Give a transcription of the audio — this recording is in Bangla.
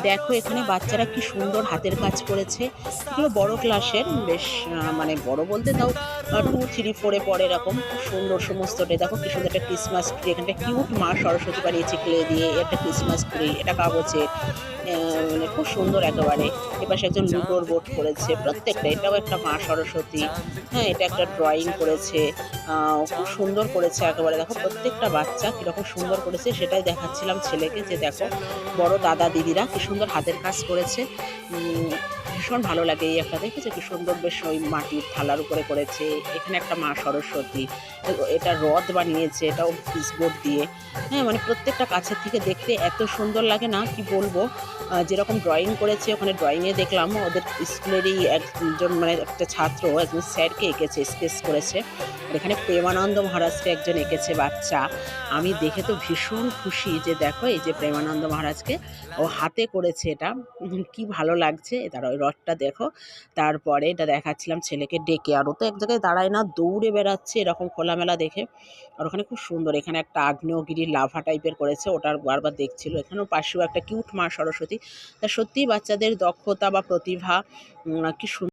দেখো এখানে বাচ্চারা কি সুন্দর হাতের কাজ করেছে। এগুলো বড় ক্লাসের, বেশ মানে বড় বলতে তাও 2, 3, 4-এ পড়ে এরকম। খুব সুন্দর সমস্তটাই। দেখো কি সুন্দর একটা ক্রিসমাস ট্রি, এখানটা কিউট মা সরস্বতী বানিয়েছে ক্লে দিয়ে, একটা ক্রিসমাস ট্রি, এটা কাগজের। মানে খুব সুন্দর একেবারে। এপাশে একজন লুডোর বোর্ড করেছে। প্রত্যেকটা, এটাও একটা মা সরস্বতী। হ্যাঁ, এটা একটা ড্রয়িং করেছে। খুব সুন্দর করেছে একেবারে। দেখো প্রত্যেকটা বাচ্চা কিরকম সুন্দর করেছে সেটাই দেখাচ্ছিলাম ছেলেকে, যে দেখো বড় দাদা দিদিরা কি সুন্দর হাতের কাজ করেছে। ভীষণ ভালো লাগে। এই একটা দেখেছো কি সুন্দর, বেশ ওই মাটির থালার উপরে করেছে। এখানে একটা মা সরস্বতী, এটা রথ বানিয়েছে, এটাও পিসবোর্ড দিয়ে। হ্যাঁ, মানে প্রত্যেকটা কাছের থেকে দেখতে এত সুন্দর লাগে না কি বলবো। যেরকম ড্রয়িং করেছে, ওখানে ড্রয়িংয়ে দেখলাম ওদের স্কুলেরই একজন, মানে একটা ছাত্র একজন স্যারকে এঁকেছে, স্কেচ করেছে। আর এখানে প্রেমানন্দ মহারাজকে একজন এঁকেছে বাচ্চা। আমি দেখে তো ভীষণ খুশি, যে দেখো এই যে প্রেমানন্দ মহারাজকে ও হাতে করেছে এটা। কি ভালো লাগছে। তারা ওই রথটা দেখো। তারপরে এটা দেখাচ্ছিলাম ছেলেকে ডেকে, আর ও তো এক জায়গায় দাঁড়ায় না, দৌড়ে বেড়াচ্ছে এরকম খোলামেলা দেখে। আর ওখানে খুব সুন্দর, এখানে একটা আগ্নেয়গিরির লাভা টাইপের করেছে, ওটার বারবার দেখছিল। এখানেও পাশেও একটা কিউট মা সরস্বতী। তা সত্যিই বাচ্চাদের দক্ষতা বা প্রতিভা কি সুন্দর।